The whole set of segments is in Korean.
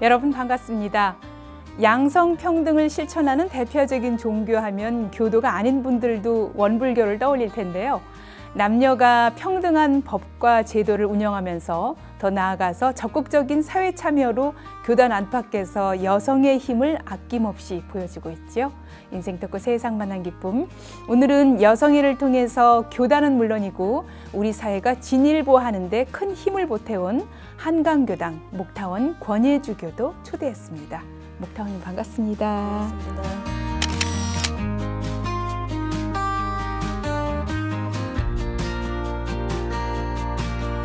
여러분 반갑습니다. 양성평등을 실천하는 대표적인 종교하면 교도가 아닌 분들도 원불교를 떠올릴 텐데요. 남녀가 평등한 법과 제도를 운영하면서 더 나아가서 적극적인 사회 참여로 교단 안팎에서 여성의 힘을 아낌없이 보여주고 있죠. 인생 덕후 세상 만난 기쁨. 오늘은 여성애를 통해서 교단은 물론이고 우리 사회가 진일보하는 데 큰 힘을 보태온 한강교당 목타원 권예주교도 초대했습니다. 목타원님 반갑습니다. 반갑습니다.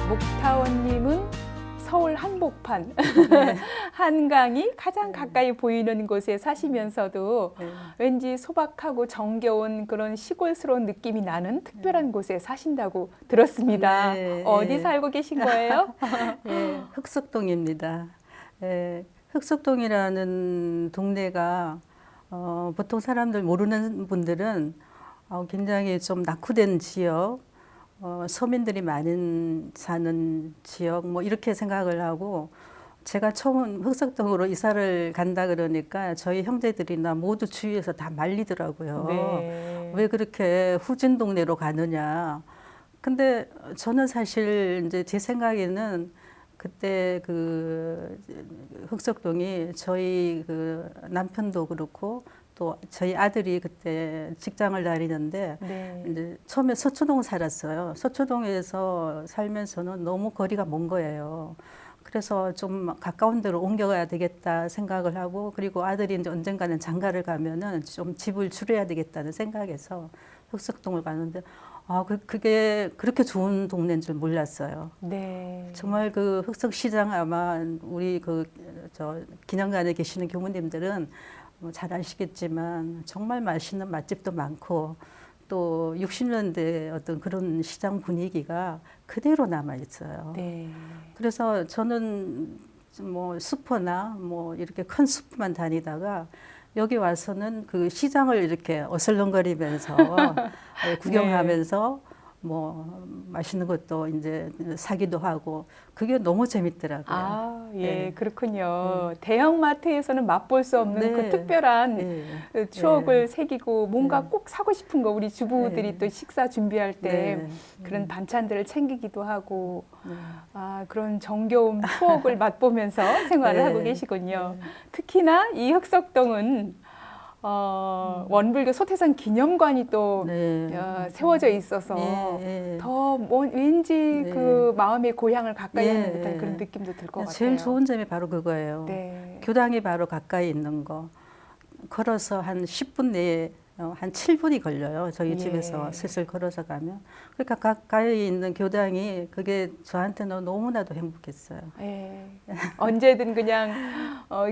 목타원님은 서울 한복판 네. 한강이 가장 가까이 보이는 곳에 사시면서도 네. 왠지 소박하고 정겨운 그런 시골스러운 느낌이 나는 특별한 곳에 사신다고 들었습니다. 네, 어디 네. 살고 계신 거예요? 예, 흑석동입니다. 예, 흑석동이라는 동네가 보통 사람들 모르는 분들은 굉장히 좀 낙후된 지역, 서민들이 많은 사는 지역 뭐 이렇게 생각을 하고, 제가 처음 흑석동으로 이사를 간다 그러니까 저희 형제들이나 모두 주위에서 다 말리더라고요. 네. 왜 그렇게 후진 동네로 가느냐. 근데 저는 사실 이제 제 생각에는 그때 그 흑석동이 저희 그 남편도 그렇고 또 저희 아들이 그때 직장을 다니는데 네. 이제 처음에 서초동 살았어요. 서초동에서 살면서는 너무 거리가 먼 거예요. 그래서 좀 가까운 데로 옮겨가야 되겠다 생각을 하고, 그리고 아들이 이제 언젠가는 장가를 가면은 좀 집을 줄여야 되겠다는 생각에서 흑석동을 가는데, 그게 그렇게 좋은 동네인 줄 몰랐어요. 네. 정말 그 흑석시장, 아마 우리 저 기념관에 계시는 교무님들은 잘 아시겠지만 정말 맛있는 맛집도 많고, 또 60년대 어떤 그런 시장 분위기가 그대로 남아 있어요. 네. 그래서 저는 뭐 슈퍼나 뭐 이렇게 큰 슈퍼만 다니다가 여기 와서는 그 시장을 이렇게 어슬렁거리면서 구경하면서 뭐 맛있는 것도 이제 사기도 하고, 그게 너무 재밌더라고요. 예, 네. 그렇군요. 대형마트에서는 맛볼 수 없는 네. 그 특별한 네. 그 추억을 새기고 뭔가 네. 꼭 사고 싶은 거, 우리 주부들이 네. 또 식사 준비할 때 네. 그런 반찬들을 챙기기도 하고, 네. 그런 정겨운 추억을 맛보면서 생활을 네. 하고 계시군요. 네. 특히나 이 흑석동은 원불교 소태산 기념관이 또 네. 세워져 있어서 예, 예. 더 왠지 네. 그 마음의 고향을 가까이 하는 예, 듯한 예. 그런 느낌도 들 것 같아요. 제일 좋은 점이 바로 그거예요. 네. 교당이 바로 가까이 있는 거. 걸어서 한 10분 내에 한 7분이 걸려요. 저희 예. 집에서 슬슬 걸어서 가면. 그러니까 가까이 있는 교당이, 그게 저한테는 너무나도 행복했어요. 예. 언제든 그냥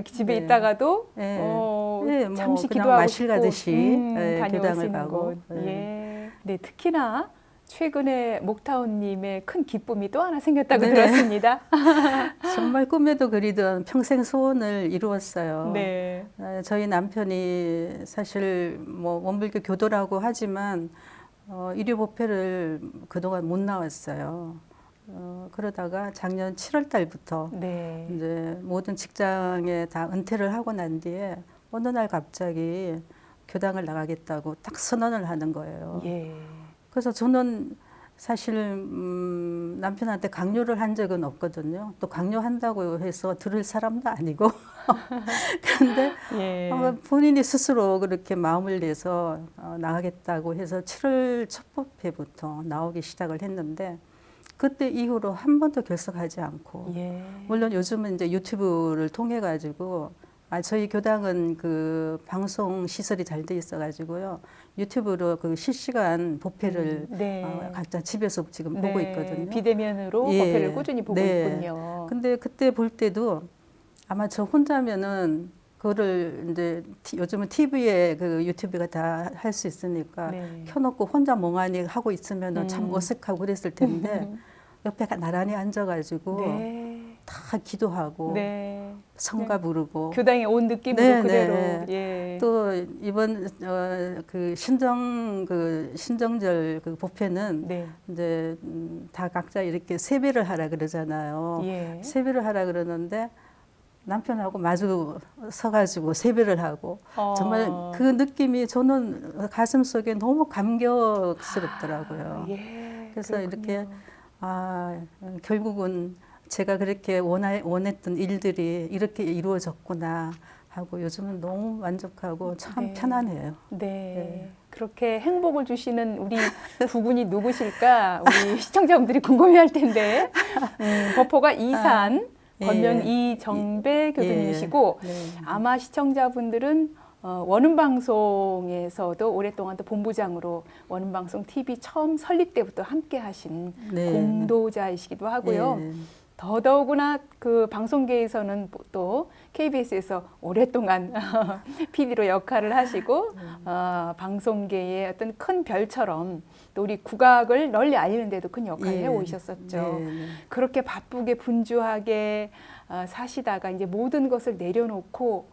집에 네. 있다가도 예. 뭐 잠시 그냥 기도하고 마실 싶고 가듯이 다녀올 수 교당을 있는 가고. 곳. 예. 네, 특히나 최근에 목타운님의 큰 기쁨이 또 하나 생겼다고 네. 들었습니다. 정말 꿈에도 그리던 평생 소원을 이루었어요. 네. 저희 남편이 사실 뭐 원불교 교도라고 하지만 일요법회를 그동안 못 나왔어요. 그러다가 작년 7월 달부터 네. 이제 모든 직장에 다 은퇴를 하고 난 뒤에 어느 날 갑자기 교당을 나가겠다고 딱 선언을 하는 거예요. 예. 그래서 저는 사실 남편한테 강요를 한 적은 없거든요. 또 강요한다고 해서 들을 사람도 아니고. 그런데 예. 본인이 스스로 그렇게 마음을 내서 나가겠다고 해서 7월 첫 법회부터 나오기 시작을 했는데, 그때 이후로 한 번도 결석하지 않고, 예. 물론 요즘은 이제 유튜브를 통해 가지고, 저희 교당은 그 방송 시설이 잘 돼 있어 가지고요, 유튜브로 그 실시간 법회를 네. 각자 집에서 지금 보고 있거든요. 비대면으로 예. 법회를 꾸준히 보고 네. 있군요. 근데 그때 볼 때도 아마 저 혼자면은 그거를 이제 요즘은 TV에 그 유튜브가 다 할 수 있으니까 네. 켜놓고 혼자 멍하니 하고 있으면은 참 어색하고 그랬을 텐데 옆에 나란히 앉아가지고 네. 다 기도하고 네. 성가 부르고, 교당에 온 느낌으로 네, 그대로. 네. 예. 또 이번 그 신정절 그 법회는 네. 이제 다 각자 이렇게 세배를 하라 그러잖아요. 예. 세배를 하라 그러는데 남편하고 마주 서가지고 세배를 하고 정말 그 느낌이 저는 가슴 속에 너무 감격스럽더라고요. 예, 그래서 그렇군요. 이렇게 결국은 제가 그렇게 원했던 일들이 이렇게 이루어졌구나 하고 요즘은 너무 만족하고 참 네. 편안해요. 네. 그렇게 행복을 주시는 우리 부군이 누구실까? 우리 시청자분들이 궁금해할 텐데. 법호가 이산, 본명 예. 이정배 교수님이시고 네. 아마 시청자분들은 원음방송에서도 오랫동안 또 본부장으로 원음방송 TV 처음 설립 때부터 함께 하신 네. 공도자이시기도 하고요. 예. 더더구나 그 방송계에서는 또 KBS에서 오랫동안 PD로 역할을 하시고 방송계의 어떤 큰 별처럼 또 우리 국악을 널리 알리는 데도 큰 역할을 해 오셨었죠. 네. 그렇게 바쁘게 분주하게 사시다가 이제 모든 것을 내려놓고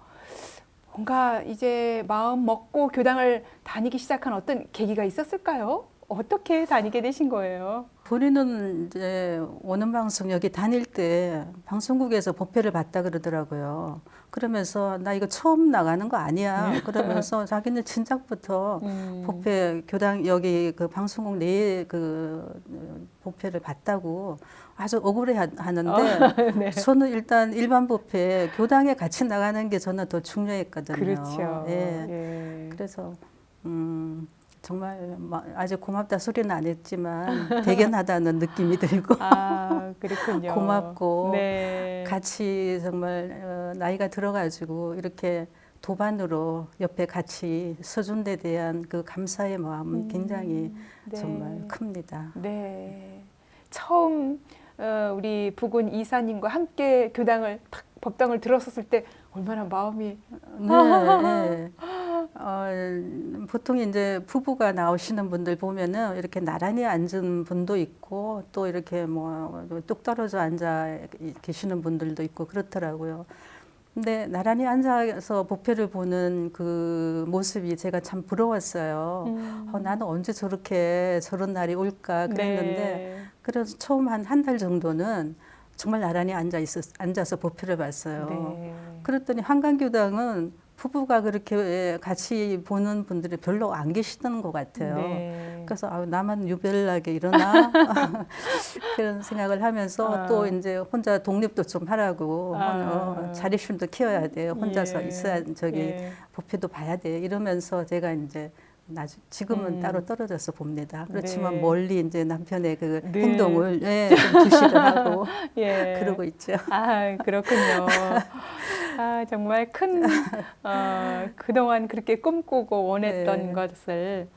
뭔가 이제 마음 먹고 교당을 다니기 시작한 어떤 계기가 있었을까요? 어떻게 다니게 되신 거예요? 본인은 이제 원음방송 여기 다닐 때 방송국에서 법회를 봤다 그러더라고요. 그러면서 나 이거 처음 나가는 거 아니야. 그러면서 자기는 진작부터 법회 교당 여기 그 방송국 내에 그 법회를 봤다고 아주 억울해 하는데 네. 저는 일단 일반 법회 교당에 같이 나가는 게 저는 더 중요했거든요. 그렇죠. 예. 예. 그래서 정말 아주 고맙다 소리는 안 했지만 대견하다는 느낌이 들고 그렇군요. 고맙고 네. 같이 정말 나이가 들어가지고 이렇게 도반으로 옆에 같이 서준 데 대한 그 감사의 마음은 굉장히 네. 정말 큽니다. 네. 처음 우리 부군 이사님과 함께 교당을 탁 법당을 들었었을 때 얼마나 마음이 네. 보통 이제 부부가 나오시는 분들 보면은 이렇게 나란히 앉은 분도 있고 또 이렇게 뭐 뚝 떨어져 앉아 계시는 분들도 있고 그렇더라고요. 근데 나란히 앉아서 법회를 보는 그 모습이 제가 참 부러웠어요. 나는 언제 저런 날이 올까 그랬는데 네. 그래서 처음 한 달 정도는 정말 나란히 앉아서 법회를 봤어요. 네. 그랬더니 한강교당은 부부가 그렇게 같이 보는 분들이 별로 안 계시던 것 같아요. 네. 그래서 나만 유별나게 일어나 그런 생각을 하면서 또 이제 혼자 독립도 좀 하라고 자립심도 키워야 돼요. 혼자서 예. 있어야 예. 법회도 봐야 돼. 이러면서 제가 이제 지금은 따로 떨어져서 봅니다. 그렇지만 네. 멀리 이제 남편의 그 네. 행동을 좀 주시를 하고 예. 그러고 있죠. 그렇군요. 정말 큰 그동안 그렇게 꿈꾸고 원했던 네. 것을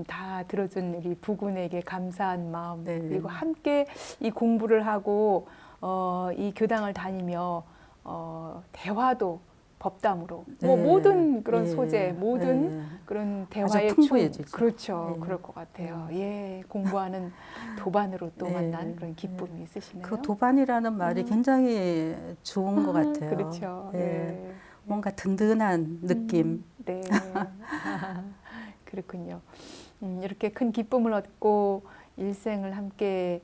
다 들어준 우리 부군에게 감사한 마음 네. 그리고 함께 이 공부를 하고 이 교당을 다니며 대화도 법담으로 뭐 네. 모든 그런 예. 소재 모든 예. 그런 대화의 풍부해지죠. 그렇죠. 예. 그럴 것 같아요. 예, 공부하는 도반으로 또 네. 만난 그런 기쁨이 있으시네요. 그 도반이라는 말이 굉장히 좋은 것 같아요. 그렇죠. 예. 예. 뭔가 든든한 느낌. 네. 그렇군요. 이렇게 큰 기쁨을 얻고 일생을 함께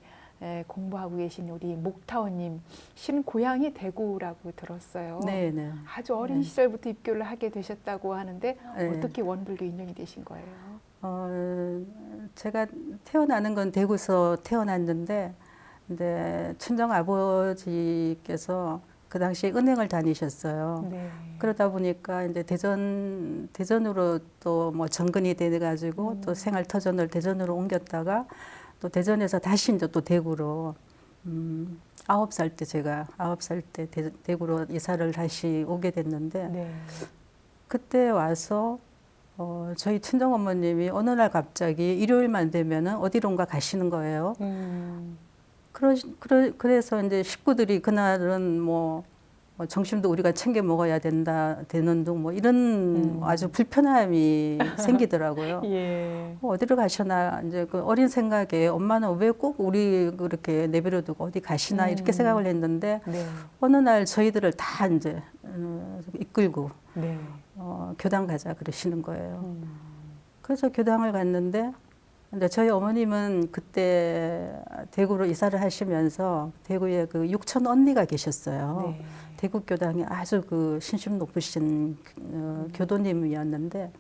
공부하고 계신 우리 목타원님 신 고향이 대구라고 들었어요. 네, 네. 아주 어린 시절부터 입교를 하게 되셨다고 하는데 네. 어떻게 원불교 인연이 되신 거예요? 제가 태어나는 건 대구에서 태어났는데, 근데 친정 아버지께서 그 당시에 은행을 다니셨어요. 네. 그러다 보니까 이제 대전으로 또 뭐 정근이 돼가지고 또 생활 터전을 대전으로 옮겼다가 또 대전에서 다시 이제 또 대구로 9살 때 제가 9살 때 대구로 이사를 다시 오게 됐는데 네. 그때 와서 저희 친정 어머님이 어느 날 갑자기 일요일만 되면은 어디론가 가시는 거예요. 그래서 이제 식구들이 그날은 뭐 점심도 우리가 챙겨 먹어야 되는 둥 뭐 이런 아주 불편함이 생기더라고요. 예. 어디로 가시나 이제 그 어린 생각에 엄마는 왜 꼭 우리 그렇게 내버려두고 어디 가시나 이렇게 생각을 했는데 네. 어느 날 저희들을 다 이제 이끌고 네. 교당 가자 그러시는 거예요. 그래서 교당을 갔는데 근데 저희 어머님은 그때 대구로 이사를 하시면서 대구에 그 육촌 언니가 계셨어요. 네. 대구 교당에 아주 그 신심 높으신 교도님이었는데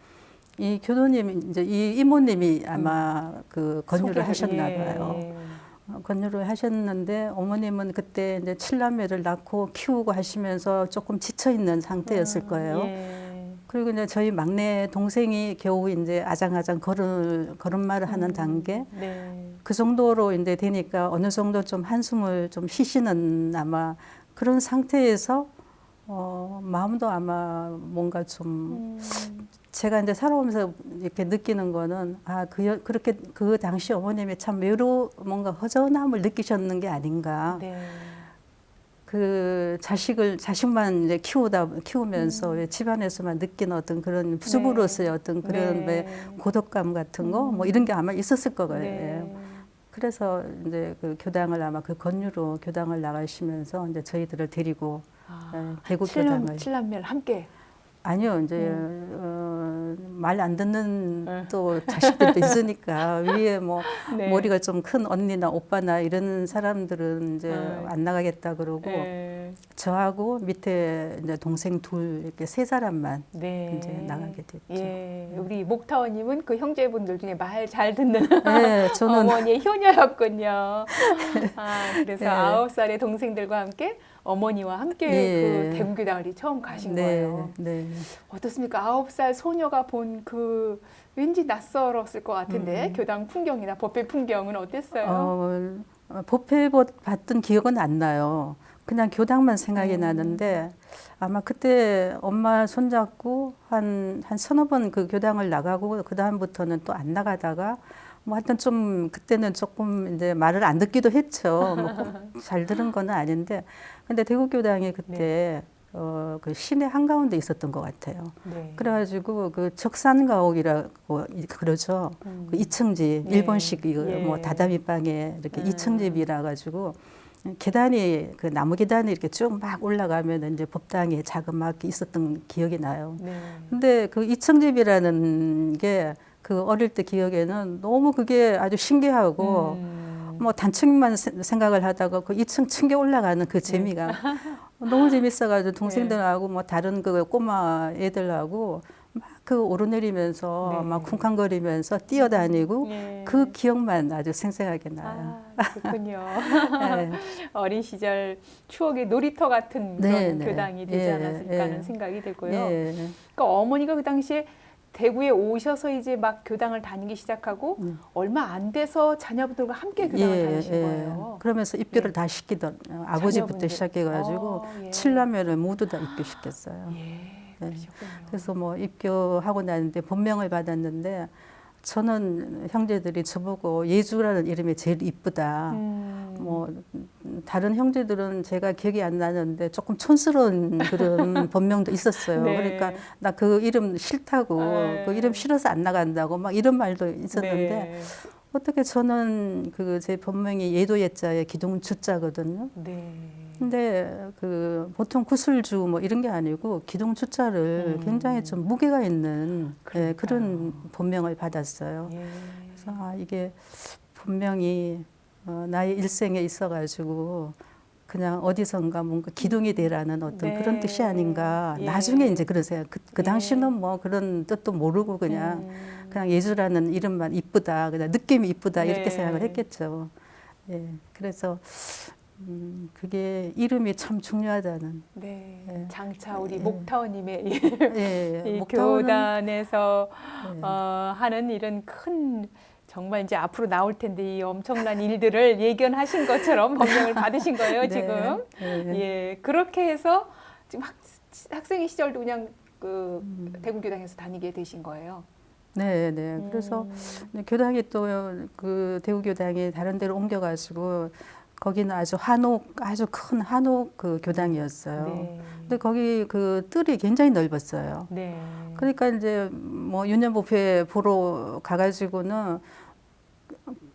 이 교도님 이제 이 이모님이 아마 그 권유를 하셨나 봐요. 예. 권유를 하셨는데 어머님은 그때 이제 7남매를 낳고 키우고 하시면서 조금 지쳐 있는 상태였을 거예요. 예. 그리고 이제 저희 막내 동생이 겨우 이제 아장아장 걸음마를 하는 단계 네. 그 정도로 이제 되니까 어느 정도 좀 한숨을 좀 쉬시는 아마 그런 상태에서 마음도 아마 뭔가 좀 제가 이제 살아오면서 이렇게 느끼는 거는 그렇게 그 당시 어머님이 참 뭔가 허전함을 느끼셨는 게 아닌가. 네. 그 자식만 이제 키우면서 왜 집안에서만 느낀 어떤 그런 부부로서의 어떤 그런 왜 고독감 같은 거 뭐 이런 게 아마 있었을 거예요. 네. 그래서 이제 그 교당을 아마 그 권유로 교당을 나가시면서 이제 저희들을 데리고 대구 교당을 칠남매를 함께. 아니요 이제 말 안 듣는 또 자식들도 있으니까 위에 뭐 네. 머리가 좀 큰 언니나 오빠나 이런 사람들은 이제 안 나가겠다 그러고 네. 저하고 밑에 이제 동생 둘 이렇게 세 사람만 네. 이제 나가게 됐죠. 예, 우리 목타원님은 그 형제분들 중에 말 잘 듣는 네, 저는 어머니의 효녀였군요. 그래서 네. 9살의 동생들과 함께 어머니와 함께 예. 그 대구교당을 처음 가신 네, 거예요. 네. 어떻습니까? 9살 소녀가 본 그 왠지 낯설었을 것 같은데 교당 풍경이나 법회 풍경은 어땠어요? 법회 봤던 기억은 안 나요. 그냥 교당만 생각이 나는데 아마 그때 엄마 손잡고 한 서너 번 그 교당을 나가고 그 다음부터는 또 안 나가다가 뭐 하여튼 좀 그때는 조금 이제 말을 안 듣기도 했죠. 뭐 꼭 잘 들은 건 아닌데 근데 대구교당이 그때 그 시내 한가운데 있었던 것 같아요. 네. 그래가지고 그 적산가옥이라고 그러죠. 그 2층집 네. 일본식 이거 예. 뭐 다다미방에 이렇게 2층집이라 가지고 계단이 그 나무 계단이 이렇게 쭉 막 올라가면 이제 법당에 자그맣게 있었던 기억이 나요. 네. 근데 그 2층집이라는 게 그 어릴 때 기억에는 너무 그게 아주 신기하고 뭐 단층만 생각을 하다가 그 2층 층계 올라가는 그 재미가 너무 재밌어가지고 동생들하고 뭐 다른 그 꼬마 애들하고 막 그 오르내리면서 네. 막 쿵쾅거리면서 뛰어다니고 네. 그 기억만 아주 생생하게 나요. 그렇군요. 네. 어린 시절 추억의 놀이터 같은 네, 그런 네. 교당이 되지 예, 않았을까 하는 예. 생각이 들고요. 예. 그러니까 어머니가 그 당시에 대구에 오셔서 이제 막 교당을 다니기 시작하고 얼마 안 돼서 자녀분들과 함께 교당을 다니신 거예요. 그러면서 입교를 네. 다 시키던 아버지부터 자녀분들. 시작해가지고 예. 7남매를 모두 다 입교시켰어요. 예, 그러셨군요. 그래서 뭐 입교하고 나는데 본명을 받았는데 저는 형제들이 저보고 예주라는 이름이 제일 이쁘다. 뭐 다른 형제들은 제가 기억이 안 나는데 조금 촌스러운 그런 본명도 있었어요. 네. 그러니까 나 그 이름 싫다고 네. 그 이름 싫어서 안 나간다고 막 이런 말도 있었는데 네. 어떻게 저는 그 제 본명이 예도 예자에 기둥 주자거든요. 네. 근데 그 보통 구슬주 뭐 이런 게 아니고 기둥 주자를 굉장히 좀 무게가 있는 그런 본명을 받았어요. 예. 그래서 이게 본명이 나의 일생에 있어가지고 그냥 어디선가 뭔가 기둥이 되라는 어떤 네. 그런 뜻이 아닌가. 예. 나중에 이제 그러세요. 그 예. 당시는 뭐 그런 뜻도 모르고 그냥 예주라는 이름만 이쁘다, 그냥 느낌이 이쁘다 이렇게 네. 생각을 했겠죠. 예, 그래서 그게 이름이 참 중요하다는. 네. 예. 장차 우리 예. 목타원님의 이 목타원은- 교단에서 예. 하는 이런 큰 정말 이제 앞으로 나올 텐데 이 엄청난 일들을 예견하신 것처럼 법명을 받으신 거예요 네. 지금. 예. 예, 그렇게 해서 지금 학생의 시절도 그냥 그 대구교당에서 다니게 되신 거예요. 네, 네. 그래서 교당이 또 그 대구교당이 다른 데로 옮겨가지고 거기는 아주 큰 한옥 그 교당이었어요. 네. 근데 거기 그 뜰이 굉장히 넓었어요. 네. 그러니까 이제 뭐 유년법회 보러 가가지고는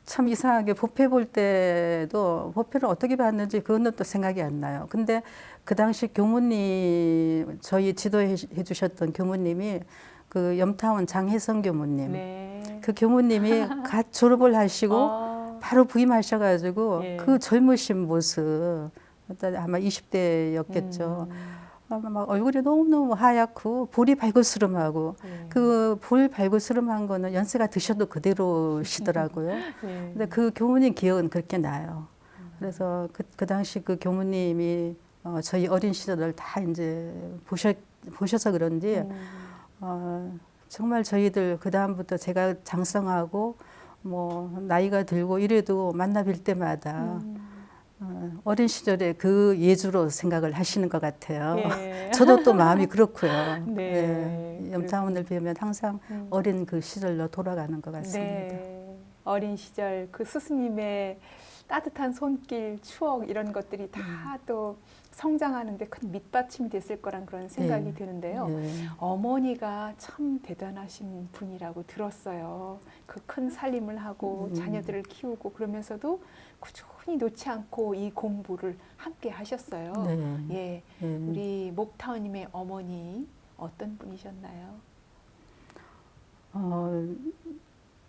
참 이상하게 법회 볼 때도 법회를 어떻게 봤는지 그거는 또 생각이 안 나요. 근데 그 당시 교무님 저희 지도해 주셨던 교무님이 그 염타원 장혜성 교무님. 네. 그 교무님이 갓 졸업을 하시고 바로 부임하셔가지고 예. 그 젊으신 모습, 일단 아마 20대였겠죠. 아마 막 얼굴이 너무너무 하얗고 볼이 발그스름하고 그 볼 발그스름한 거는 연세가 드셔도 그대로시더라고요. 근데 그 교무님 기억은 그렇게 나요. 그래서 그 당시 그 교무님이 저희 어린 시절을 다 이제 보셔서 그런지 정말 저희들 그 다음부터 제가 장성하고 뭐 나이가 들고 이래도 만나 뵐 때마다 어린 시절에 그 예주로 생각을 하시는 것 같아요. 예. 저도 또 마음이 그렇고요. 네. 네. 염타운을 뵈면 항상 어린 그 시절로 돌아가는 것 같습니다. 네. 어린 시절 그 스승님의 따뜻한 손길, 추억 이런 것들이 다 또 성장하는데 큰 밑받침이 됐을 거란 그런 생각이 네. 드는데요. 네. 어머니가 참 대단하신 분이라고 들었어요. 그 큰 살림을 하고 자녀들을 키우고 그러면서도 꾸준히 놓지 않고 이 공부를 함께 하셨어요. 네. 예, 우리 목타원님의 어머니 어떤 분이셨나요?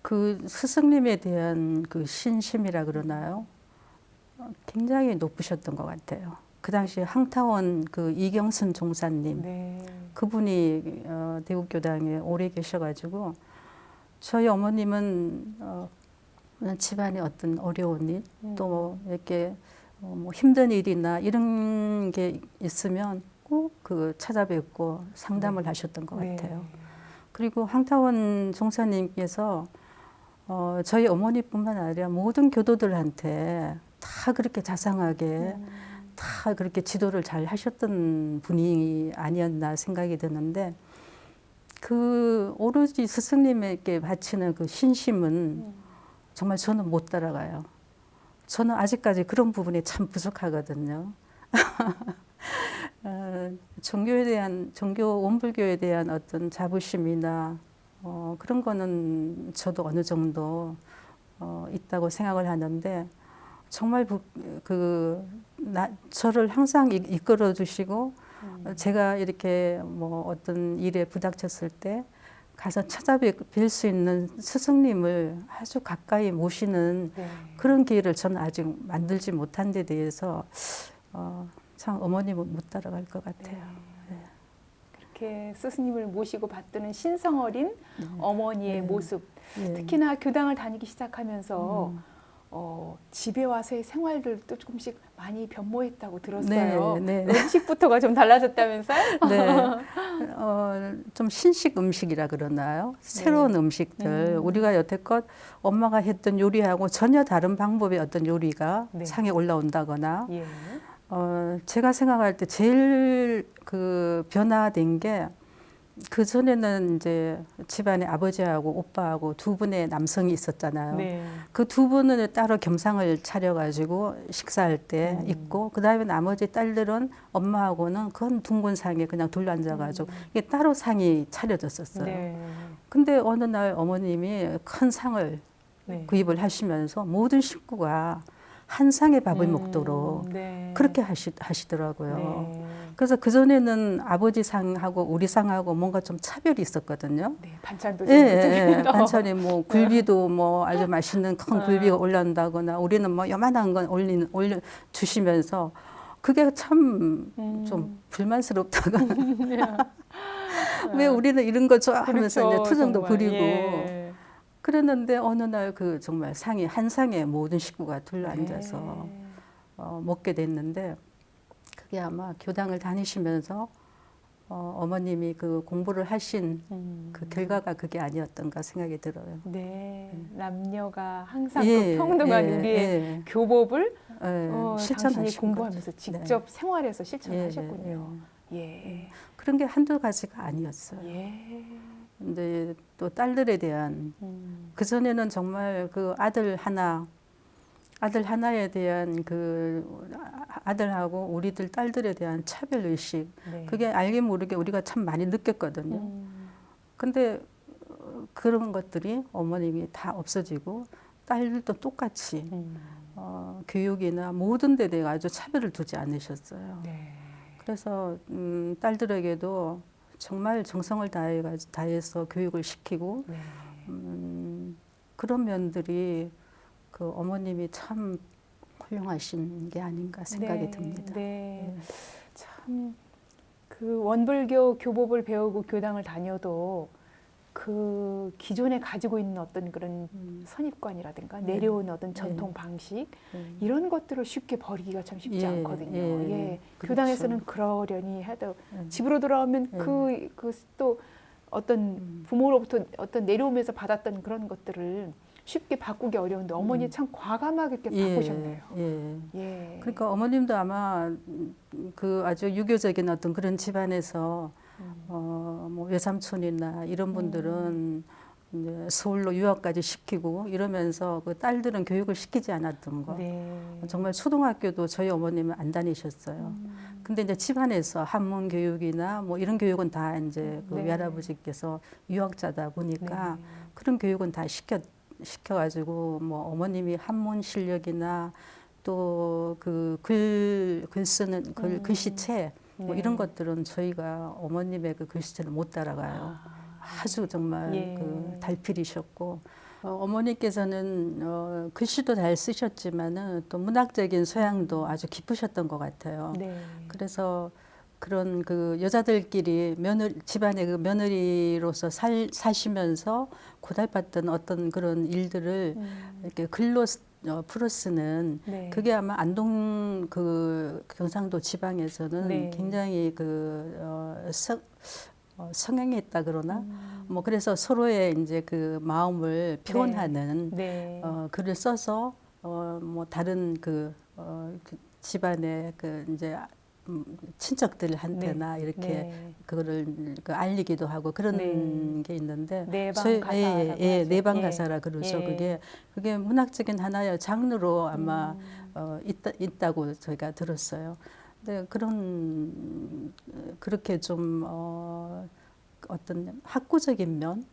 그 스승님에 대한 그 신심이라 그러나요? 굉장히 높으셨던 것 같아요. 그 당시 항타원 그 이경순 종사님, 네. 그분이 대국교당에 오래 계셔가지고 저희 어머님은 집안에 어떤 어려운 일, 또 이렇게 뭐 힘든 일이나 이런 게 있으면 꼭 그 찾아뵙고 상담을 하셨던 것 같아요. 그리고 항타원 종사님께서 저희 어머니뿐만 아니라 모든 교도들한테 다 그렇게 자상하게 다 그렇게 지도를 잘 하셨던 분이 아니었나 생각이 드는데 그 오로지 스승님에게 바치는 그 신심은 정말 저는 못 따라가요. 저는 아직까지 그런 부분이 참 부족하거든요. 종교에 대한 종교 원불교에 대한 어떤 자부심이나 그런 거는 저도 어느 정도 있다고 생각을 하는데 정말 저를 항상 이끌어 주시고 제가 이렇게 뭐 어떤 일에 부닥쳤을 때 가서 찾아뵐 수 있는 스승님을 아주 가까이 모시는 그런 기회를 저는 아직 만들지 못한 데 대해서 참 어머님은 못 따라갈 것 같아요. 그렇게 스승님을 모시고 받드는 신성어린 어머니의 모습, 네. 특히나 교당을 다니기 시작하면서 집에 와서의 생활들도 조금씩 많이 변모했다고 들었어요. 네. 음식부터가 좀 달라졌다면서요? 네. 좀 신식 음식이라 그러나요? 새로운 음식들. 우리가 여태껏 엄마가 했던 요리하고 전혀 다른 방법의 어떤 요리가 상에 올라온다거나 제가 생각할 때 제일 그 변화된 게 그 전에는 이제 집안에 아버지하고 오빠하고 두 분의 남성이 있었잖아요. 그 두 분은 따로 겸상을 차려가지고 식사할 때 있고, 그 다음에 나머지 딸들은 엄마하고는 큰 둥근 상에 그냥 둘러앉아가지고 이게 따로 상이 차려졌었어요. 근데 어느 날 어머님이 큰 상을 구입을 하시면서 모든 식구가 한 상의 밥을 먹도록 그렇게 하시더라고요. 그래서 그전에는 아버지 상하고 우리 상하고 뭔가 좀 차별이 있었거든요. 반찬도 좀 반찬이 뭐 굴비도 뭐 아주 맛있는 큰 굴비가 올라온다거나 우리는 뭐 요만한 건 올려 주시면서 그게 참 좀 불만스럽다가 왜 우리는 이런 거 좋아하면서 그렇죠, 이제 투정도 정말. 부리고 그랬는데 어느 날 그 정말 상이 한 상에 모든 식구가 둘러앉아서 먹게 됐는데 그게 아마 교당을 다니시면서 어머님이 그 공부를 하신 그 결과가 그게 아니었던가 생각이 들어요. 남녀가 항상 그 평등한 우리의 교법을 당신이 공부하면서 직접 생활해서 실천하셨군요. 그런 게 한두 가지가 아니었어요. 근데 또 딸들에 대한 그전에는 정말 그 아들 하나에 대한 그 아들하고 우리들 딸들에 대한 차별 의식 그게 알게 모르게 우리가 참 많이 느꼈거든요. 근데 그런 것들이 어머님이 다 없어지고 딸들도 똑같이 교육이나 모든 데 대해 아주 차별을 두지 않으셨어요. 그래서 딸들에게도 정말 정성을 다해서 교육을 시키고 그런 면들이 그 어머님이 참 훌륭하신 게 아닌가 생각이 네, 듭니다. 네. 참, 그 원불교 교법을 배우고 교당을 다녀도 그 기존에 가지고 있는 어떤 그런 선입관이라든가 네. 내려온 어떤 전통 방식 이런 것들을 쉽게 버리기가 참 쉽지 예, 않거든요. 예, 예. 그렇죠. 교당에서는 그러려니 해도 예. 집으로 돌아오면 그 또 어떤 부모로부터 어떤 내려오면서 받았던 그런 것들을 쉽게 바꾸기 어려운데 어머니 참 과감하게 이렇게 바꾸셨네요. 예. 예. 그러니까 어머님도 아마 그 아주 유교적인 어떤 그런 집안에서 뭐 외삼촌이나 이런 분들은 이제 서울로 유학까지 시키고 이러면서 그 딸들은 교육을 시키지 않았던 거. 네. 정말 초등학교도 저희 어머님은 안 다니셨어요. 근데 이제 집안에서 한문 교육이나 뭐 이런 교육은 다 이제 그 네. 외할아버지께서 유학자다 보니까 네. 그런 교육은 다 시켜가지고 뭐 어머님이 한문 실력이나 또 그 글 쓰는 글씨체 뭐 네. 이런 것들은 저희가 어머님의 그 글씨체를 못 따라가요. 아주 정말 예. 그 달필이셨고 어머니께서는 글씨도 잘 쓰셨지만은 또 문학적인 소양도 아주 깊으셨던 것 같아요. 네. 그래서 그런 그 여자들끼리 집안의 그 며느리로서 사시면서 고달팠던 어떤 그런 일들을 이렇게 글로 풀어쓰는 네. 그게 아마 안동 그 경상도 지방에서는 네. 굉장히 성향이 있다 그러나 뭐 그래서 서로의 이제 그 마음을 표현하는 네. 글을 써서 뭐 다른 그 집안의 그 이제 친척들한테나 네. 이렇게 네. 그거를 그 알리기도 하고 그런 네. 게 있는데 내방 가사라고 하죠. 내방 예. 가사라 그러죠. 예. 그게 문학적인 하나의 장르로 아마 있다고 저희가 들었어요. 근데 그렇게 좀 어떤 학구적인 면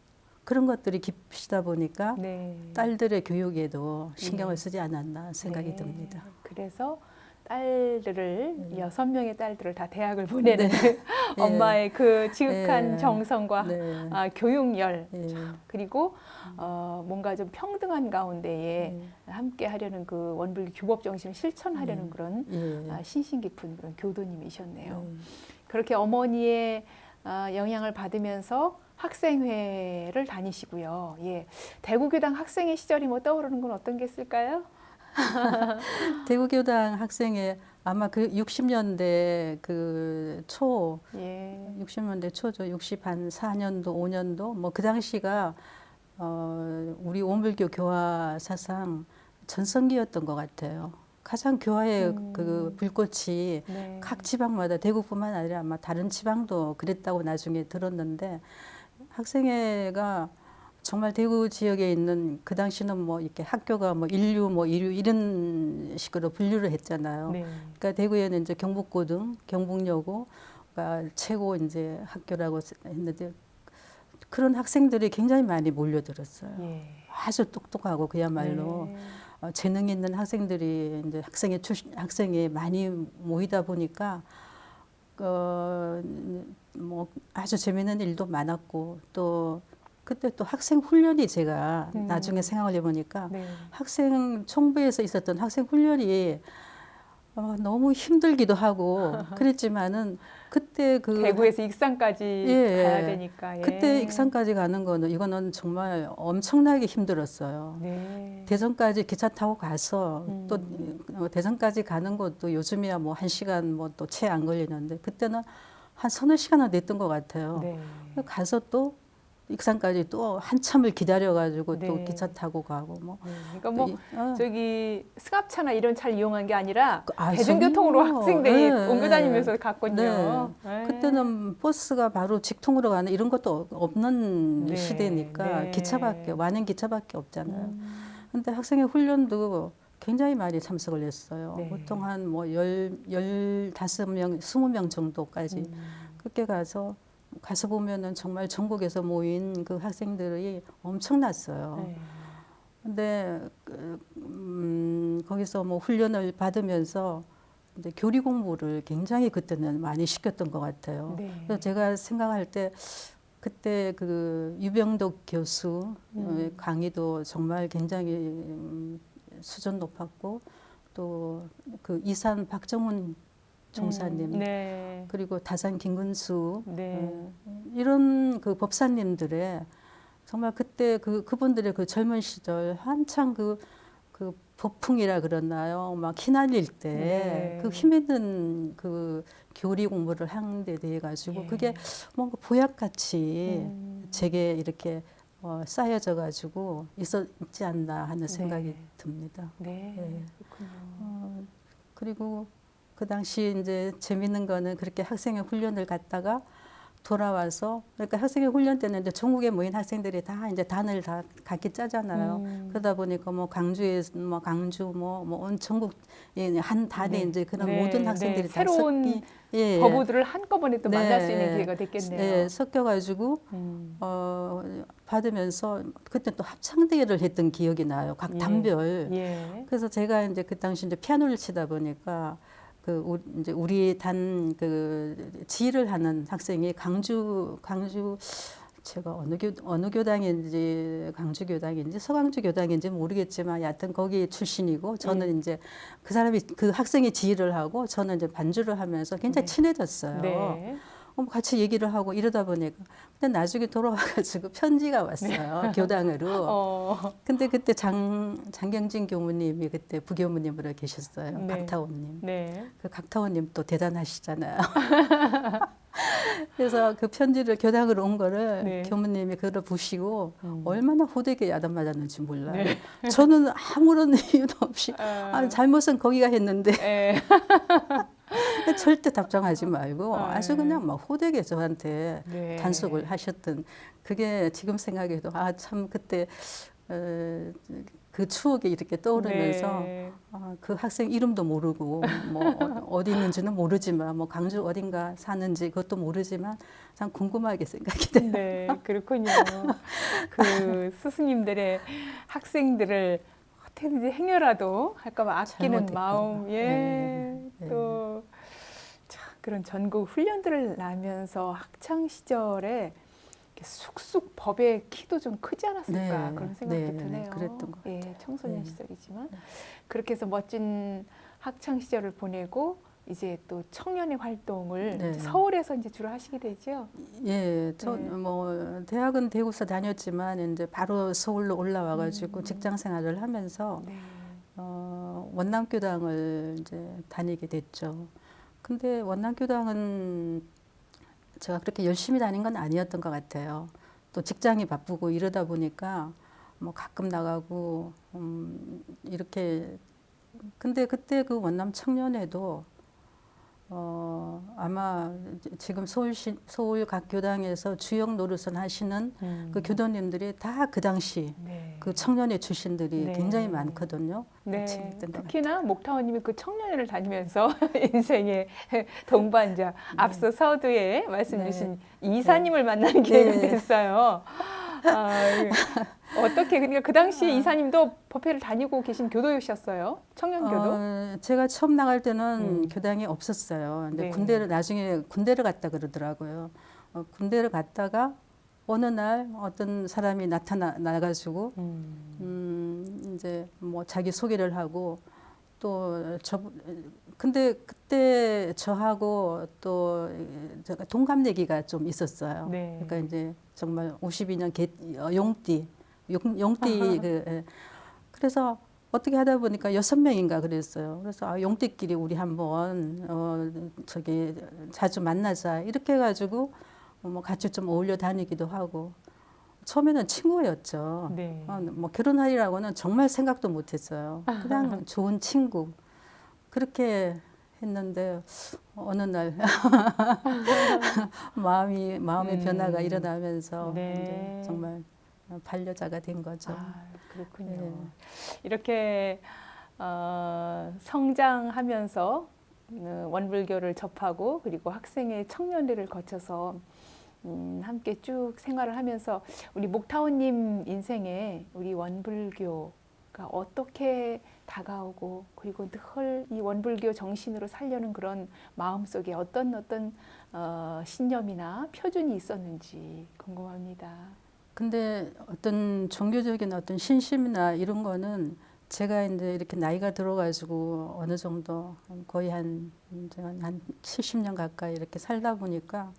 그런 것들이 깊으시다 보니까 네. 딸들의 교육에도 신경을 쓰지 않았나 생각이 네. 듭니다. 그래서 딸들을 6명의 딸들을 다 대학을 보내는 네. 엄마의 그 지극한 네. 정성과 네. 교육열 예. 그리고 뭔가 좀 평등한 가운데에 함께 하려는 그 원불교 교법 정신을 실천하려는 그런 예. 신신 깊은 그런 교도님이셨네요. 그렇게 어머니의 영향을 받으면서 학생회를 다니시고요. 예. 대구교당 학생회 시절이 뭐 떠오르는 건 어떤 게 있을까요? 대구교당 학생회 아마 그 60년대 예. 60년대 초죠. 64년도, 5년도 뭐 그 당시가 우리 원불교 교화 사상 전성기였던 것 같아요. 가장 교화의 그 불꽃이 네. 각 지방마다 대구뿐만 아니라 아마 다른 지방도 그랬다고 나중에 들었는데 학생회가 정말 대구 지역에 있는 그 당시는 뭐 이렇게 학교가 뭐 인류 뭐 이류 이런 식으로 분류를 했잖아요. 네. 그러니까 대구에는 이제 경북고등, 경북여고가 최고 이제 학교라고 했는데 그런 학생들이 굉장히 많이 몰려들었어요. 예. 아주 똑똑하고 그야말로 네. 재능 있는 학생들이 이제 학생에 많이 모이다 보니까 뭐 아주 재미있는 일도 많았고 또 그때 또 학생 훈련이 제가 나중에 생각을 해보니까 네. 학생 총부에서 있었던 학생 훈련이 너무 힘들기도 하고 그랬지만은 그때 그 대구에서 익산까지 예, 가야 되니까. 예. 그때 익산까지 가는 거는 이거는 정말 엄청나게 힘들었어요. 네. 대전까지 기차 타고 가서 또 대전까지 가는 것도 요즘이야 뭐 1시간 뭐 또 채 안 걸리는데 그때는 한 서너 시간은 냈던 것 같아요. 네. 가서 또 익산까지 또 한참을 기다려가지고 또 네. 기차 타고 가고 뭐. 네. 그러니까 뭐 또 저기 승합차나 이런 차를 이용한 게 아니라 아, 대중교통으로 전혀. 학생들이 네, 옮겨 다니면서 갔군요. 네. 네. 그때는 버스가 바로 직통으로 가는 이런 것도 없는 네, 시대니까 네. 완행 기차밖에 없잖아요. 근데 학생의 훈련도 굉장히 많이 참석을 했어요. 네. 보통 한 뭐 15명, 20명 정도까지 그렇게 가서 보면은 정말 전국에서 모인 그 학생들이 엄청났어요. 네. 근데 거기서 뭐 훈련을 받으면서 이제 교리 공부를 굉장히 그때는 많이 시켰던 것 같아요. 네. 그래서 제가 생각할 때 그때 그 유병덕 교수 음. 강의도 정말 굉장히 수준 높았고 또 그 이산 박정훈 종사님 네. 그리고 다산 김근수 네. 이런 그 법사님들의 정말 그때 그분들의 그 젊은 시절 한창 그 법풍이라 그러나요? 막 휘날릴 때 그 네. 힘있는 그 교리 공부를 한 데 대해 가지고 예. 그게 뭔가 보약같이 음. 제게 이렇게 쌓여져 가지고 있지 않나 하는 생각이 네. 듭니다. 네. 예. 그렇군요. 그리고 그 당시 이제 재밌는 거는 그렇게 학생회 훈련을 갔다가 돌아와서 그러니까 학생회 훈련 때는 이제 전국에 모인 학생들이 다 이제 단을 다 각기 짜잖아요. 그러다 보니까 뭐 강주에 뭐 강주 온 전국 한 단에 네. 이제 그런 네. 모든 네. 학생들이 다 새로운 섞이 예, 거부들을 한꺼번에 또 만날 수 있는 네, 기회가 됐겠네요. 예, 섞여가지고 음. 받으면서 그때 또 합창대회를 했던 기억이 나요. 각 예. 단별. 예. 그래서 제가 이제 그 당시 이제 피아노를 치다 보니까 이제 우리 단 그 지휘를 하는 학생이 강주 제가 어느 교당인지 강주 교당인지 서강주 교당인지 모르겠지만 여하튼 거기 출신이고 저는 이제 그 사람이 그 학생이 지휘를 하고 저는 이제 반주를 하면서 굉장히 네. 친해졌어요. 네. 같이 얘기를 하고 이러다 보니까 근데 나중에 돌아와가지고 편지가 왔어요. 교당으로. 어. 근데 그때 장경진 교무님이 그때 부교무님으로 계셨어요. 네. 각타원님. 네. 그 각타원님 또 대단하시잖아요. 그래서 그 편지를 교당으로 온 거를 네. 교무님이 그걸 보시고 음. 얼마나 호되게 야단맞았는지 몰라요. 네. 저는 아무런 이유도 없이 잘못은 거기가 했는데 예. 절대 답장하지 말고 아, 아주 그냥 막 호되게 저한테 네. 단속을 하셨던 그게 지금 생각해도 참 그때 그 추억이 이렇게 떠오르면서 네. 그 학생 이름도 모르고 뭐 어디 있는지는 모르지만 뭐 강주 어딘가 사는지 그것도 모르지만 참 궁금하게 생각이 돼요. 네, 그렇군요. 그 스승님들의 학생들을 어떻게든지 행여라도 할까봐 아끼는 잘못했구나. 마음, 예, 네, 네. 또 참 그런 전국 훈련들을 나면서 학창 시절에 이렇게 쑥쑥 법의 키도 좀 크지 않았을까 네, 그런 생각도 네, 드네요. 그랬던 것 예, 청소년 네. 시절이지만 그렇게 해서 멋진 학창 시절을 보내고 이제 또 청년의 활동을 네. 이제 서울에서 이제 주로 하시게 되죠. 예, 저 네. 뭐 대학은 대구서 다녔지만 이제 바로 서울로 올라와가지고 직장 생활을 하면서 네. 원남교당을 이제 다니게 됐죠. 근데 원남교당은 제가 그렇게 열심히 다닌 건 아니었던 것 같아요. 또 직장이 바쁘고 이러다 보니까 뭐 가끔 나가고 이렇게 근데 그때 그 원남 청년회도 아마 지금 서울 각 교당에서 주역 노릇을 하시는 그 교도님들이 다 그 당시 네. 그 청년회 출신들이 네. 굉장히 많거든요. 네. 그랬던 것 특히나 목타원님이 그 청년회를 다니면서 인생의 동반자 앞서 서두에 말씀 네. 주신 이사님을 만나는 기회가 네. 됐어요. 어떻게 그러니까 그 당시에 이사님도 법회를 다니고 계신 교도였었어요? 청년 교도? 제가 처음 나갈 때는 교당이 없었어요. 근데 네. 나중에 군대를 갔다 그러더라고요. 군대를 갔다가 어느 날 어떤 사람이 나가지고 이제 뭐 자기 소개를 하고 또 근데 그때 저하고 또 제가 동갑내기가 좀 있었어요. 네. 그러니까 이제 정말 52년 용띠 그래서 어떻게 하다 보니까 6명인가 그랬어요. 그래서 용띠끼리 우리 한번 저기 자주 만나자 이렇게 해가지고 뭐 같이 좀 어울려 다니기도 하고 처음에는 친구였죠. 네. 뭐 결혼하리라고는 정말 생각도 못했어요. 그냥 좋은 친구 그렇게 했는데 어느 날 마음의 변화가 일어나면서 네. 이제 정말 반려자가 된 거죠. 그렇군요. 네. 이렇게 성장하면서 원불교를 접하고 그리고 학생의 청년회를 거쳐서 함께 쭉 생활을 하면서 우리 목타원님 인생에 우리 원불교가 그러니까 어떻게 다가오고 그리고 늘 이 원불교 정신으로 살려는 그런 마음속에 어떤 신념이나 표준이 있었는지 궁금합니다. 근데 어떤 종교적인 어떤 신심이나 이런 거는 제가 이제 이렇게 나이가 들어가지고 어느 정도 거의 한 70년 가까이 이렇게 살다 보니까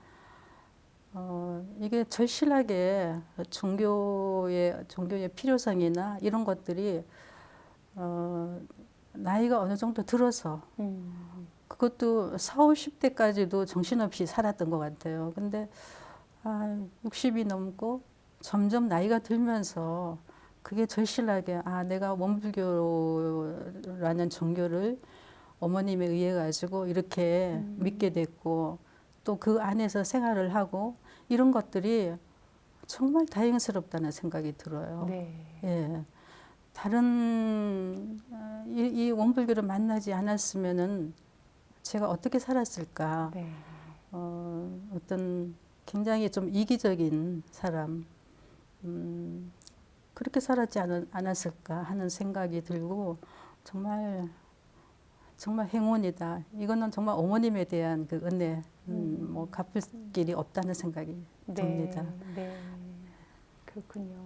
이게 절실하게 종교의 필요성이나 이런 것들이 나이가 어느 정도 들어서 그것도 40, 50대까지도 정신없이 살았던 것 같아요. 근데 60이 넘고 점점 나이가 들면서 그게 절실하게 내가 원불교라는 종교를 어머님에 의해 가지고 이렇게 믿게 됐고 또 그 안에서 생활을 하고 이런 것들이 정말 다행스럽다는 생각이 들어요. 네. 예. 다른 이 원불교를 만나지 않았으면은 제가 어떻게 살았을까? 네. 어떤 굉장히 좀 이기적인 사람, 그렇게 살았지 않았을까 하는 생각이 들고 정말 행운이다. 이거는 정말 어머님에 대한 그 은혜, 뭐 갚을 길이 없다는 생각이 듭니다. 네. 그렇군요.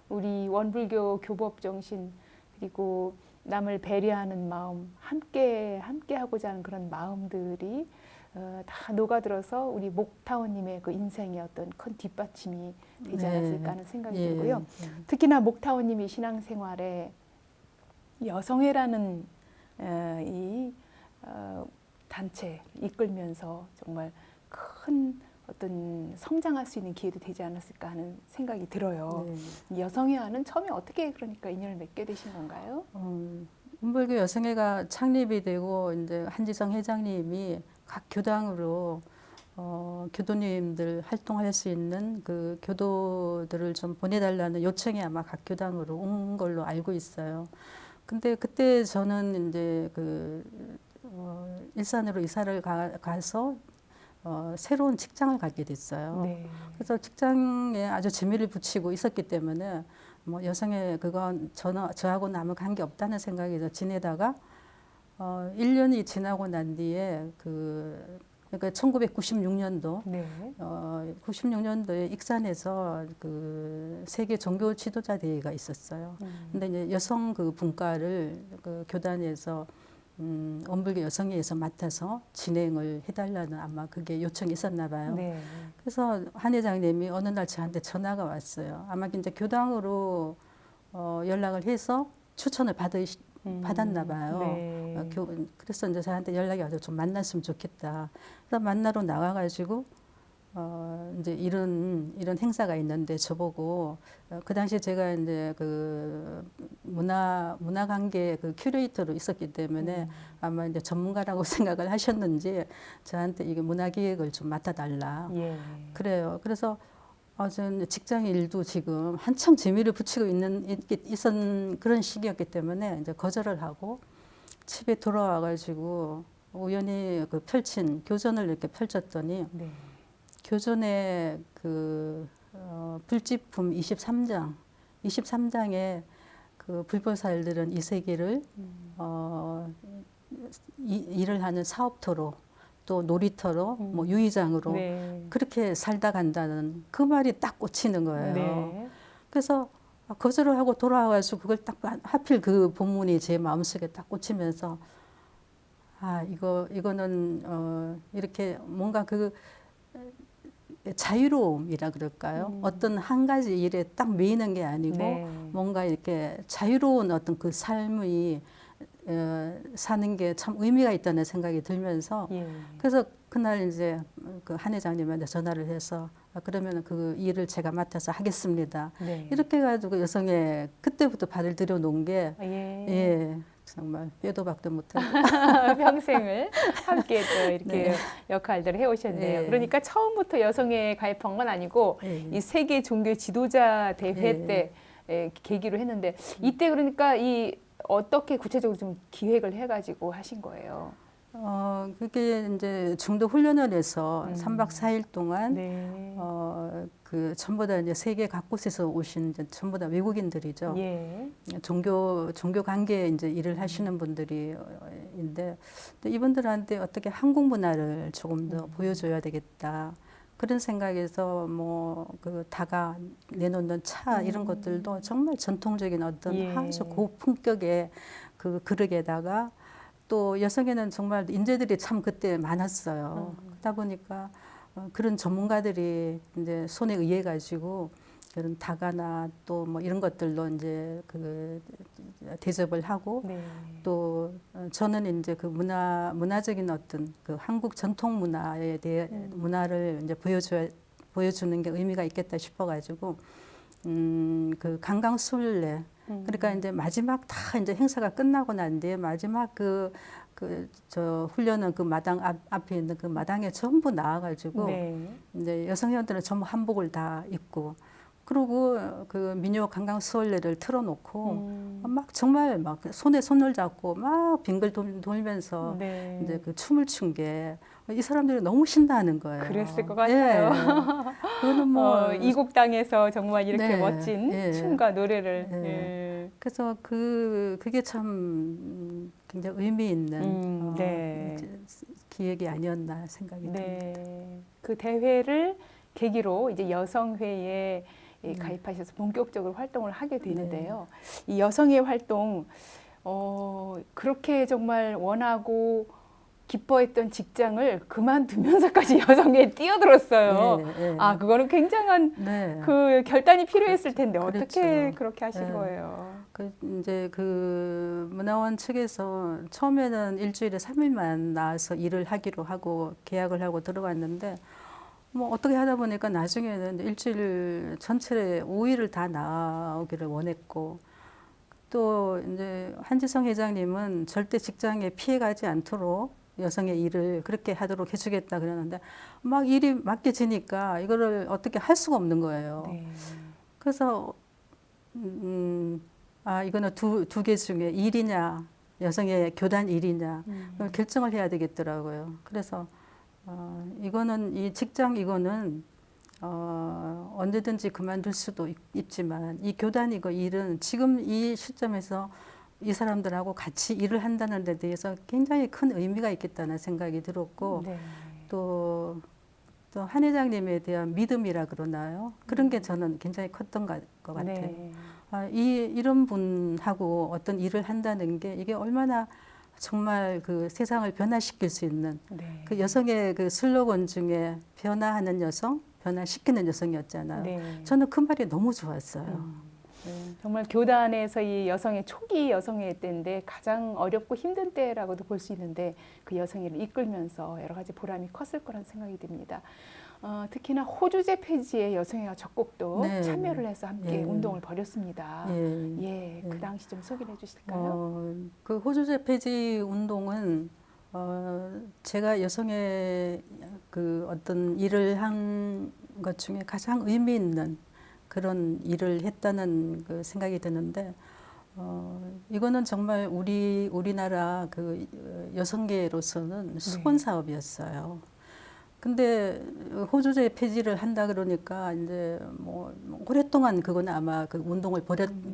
우리 원불교 교법 정신 그리고 남을 배려하는 마음 함께 하고자 하는 그런 마음들이 다 녹아들어서 우리 목타원님의 그 인생의 어떤 큰 뒷받침이 되지 않았을까 하는 생각이 들고요. 특히나 목타원님이 신앙생활에 여성회라는 이 단체 이끌면서 정말 큰 어떤 성장할 수 있는 기회도 되지 않았을까 하는 생각이 들어요. 여성회와는 처음에 어떻게 그러니까 인연을 맺게 되신 건가요? 원불교 여성회가 창립이 되고 이제 한지성 회장님이 각 교당으로 교도님들 활동할 수 있는 그 교도들을 좀 보내달라는 요청이 아마 각 교당으로 온 걸로 알고 있어요. 근데 그때 저는 이제 일산으로 이사를 가서 새로운 직장을 갖게 됐어요. 네. 그래서 직장에 아주 재미를 붙이고 있었기 때문에 뭐 여성의 그건 저하고는 아무 관계 없다는 생각에서 지내다가 1년이 지나고 난 뒤에 그러니까 1996년도 네. 96년도에 익산에서 그 세계 종교 지도자 대회가 있었어요. 근데 이제 여성 그 분과를 그 교단에서 원불교 여성회에서 맡아서 진행을 해달라는 아마 그게 요청이 있었나 봐요. 네. 그래서 한 회장님이 어느 날 저한테 전화가 왔어요. 아마 이제 교당으로 연락을 해서 추천을 받았나 봐요. 네. 그래서 이제 저한테 연락이 와서 좀 만났으면 좋겠다. 그래서 만나러 나와가지고 이제 이런 행사가 있는데 저보고 그 당시에 제가 이제 그 문화관계 그 큐레이터로 있었기 때문에 아마 이제 전문가라고 생각을 하셨는지 저한테 이게 문화기획을 좀 맡아달라. 예. 그래요. 그래서 저는 직장 일도 지금 한참 재미를 붙이고 있었던 그런 시기였기 때문에 이제 거절을 하고 집에 돌아와가지고 우연히 그 펼친 교전을 이렇게 펼쳤더니 네. 교전에 그 불지품 23장에 그 불보살들은 이 세계를 일을 하는 사업터로 또 놀이터로 뭐 유의장으로 네. 그렇게 살다 간다는 그 말이 딱 꽂히는 거예요. 네. 그래서 거절을 하고 돌아와가지고 그걸 딱 하필 그 본문이 제 마음속에 딱 꽂히면서 이거는 이렇게 뭔가 그 자유로움이라 그럴까요? 어떤 한 가지 일에 딱 매이는 게 아니고 네. 뭔가 이렇게 자유로운 어떤 그 삶이 사는 게 참 의미가 있다는 생각이 들면서 예. 그래서 그날 이제 그 한 회장님한테 전화를 해서 그러면 그 일을 제가 맡아서 하겠습니다. 네. 이렇게 해가지고 여성의 그때부터 발을 들여놓은 게 예. 정말 빼도 박도 못하고 평생을 함께 또 이렇게 네. 역할들을 해오셨네요. 네. 그러니까 처음부터 여성에 가입한 건 아니고 이 세계 종교 지도자 대회 때 계기로 했는데 이때 그러니까 이 어떻게 구체적으로 좀 기획을 해가지고 하신 거예요? 그게 이제 중도 훈련을 해서 3박 4일 동안 네. 그 전부 다 이제 세계 각곳에서 오신 이제 전부 다 외국인들이죠. 예. 종교 관계에 이제 일을 하시는 분들이인데 이분들한테 어떻게 한국 문화를 조금 더 보여줘야 되겠다. 그런 생각에서 뭐 그 다가 내놓는 차 이런 것들도 정말 전통적인 어떤 예. 아주 고품격의 그 그릇에다가 또 여성에는 정말 인재들이 참 그때 많았어요. 그러다 보니까 그런 전문가들이 이제 손에 의해 가지고 그런 다가나 또 뭐 이런 것들로 이제 그 대접을 하고 네. 또 저는 이제 그 문화적인 어떤 그 한국 전통 문화에 대해 문화를 이제 보여주는 게 의미가 있겠다 싶어가지고 그 강강술래 그러니까 이제 마지막 다 이제 행사가 끝나고 난 뒤에 마지막 저 훈련은 그 마당 앞에 있는 그 마당에 전부 나와가지고 네. 이제 여성회원들은 전부 한복을 다 입고 그리고 그 민요 강강수월래를 틀어놓고 막 정말 막 손에 손을 잡고 막 빙글 돌면서 네. 이제 그 춤을 춘 게 이 사람들이 너무 신나하는 거예요. 그랬을 것 같아요. 그거는 뭐 이국 땅에서 정말 이렇게 네, 멋진 예. 춤과 노래를 예. 예. 그래서 그게 참 굉장히 의미 있는 네. 이제 기획이 아니었나 생각이 듭니다. 네. 그 대회를 계기로 이제 여성회에 가입하셔서 본격적으로 활동을 하게 되는데요. 이 여성회 활동 그렇게 정말 원하고 기뻐했던 직장을 그만두면서까지 여성회에 뛰어들었어요. 예. 아, 그거는 굉장한 네. 그 결단이 필요했을 텐데 어떻게 그렇죠. 그렇게 하신 네. 거예요? 이제 그 문화원 측에서 처음에는 일주일에 3일만 나와서 일을 하기로 하고 계약을 하고 들어갔는데 뭐 어떻게 하다 보니까 나중에는 일주일 전체에 5일을 다 나오기를 원했고 또 이제 한지성 회장님은 절대 직장에 피해가지 않도록 여성의 일을 그렇게 하도록 해주겠다 그러는데 막 일이 맡겨지니까 이거를 어떻게 할 수가 없는 거예요. 네. 그래서 이거는 두 개 중에 일이냐 여성의 교단 일이냐 그걸 결정을 해야 되겠더라고요. 그래서 이거는 이 직장 이거는 언제든지 그만둘 수도 있지만 이 교단 이거 일은 지금 이 시점에서 이 사람들하고 같이 일을 한다는 데 대해서 굉장히 큰 의미가 있겠다는 생각이 들었고 네. 또 한 회장님에 대한 믿음이라 그러나요? 그런 게 저는 굉장히 컸던 것 같아요. 네. 이런 분하고 어떤 일을 한다는 게 이게 얼마나 정말 그 세상을 변화시킬 수 있는 네. 그 여성의 그 슬로건 중에 변화하는 여성, 변화시키는 여성이었잖아요. 네. 저는 그 말이 너무 좋았어요. 정말 교단에서 이 여성의 초기 여성의 때인데 가장 어렵고 힘든 때라고도 볼 수 있는데 그 여성을 이끌면서 여러 가지 보람이 컸을 거란 생각이 듭니다. 특히나 호주제 폐지에 여성회가 적극도 네. 참여를 해서 함께 예. 운동을 벌였습니다. 예. 그 당시 좀 소개해 주실까요? 그 호주제 폐지 운동은 제가 여성의 그 어떤 일을 한 것 중에 가장 의미 있는 그런 일을 했다는 그 생각이 드는데 이거는 정말 우리나라 그 여성계로서는 수건 사업이었어요. 근데 호주제 폐지를 한다 그러니까 이제 뭐 오랫동안 그건 아마 그 운동을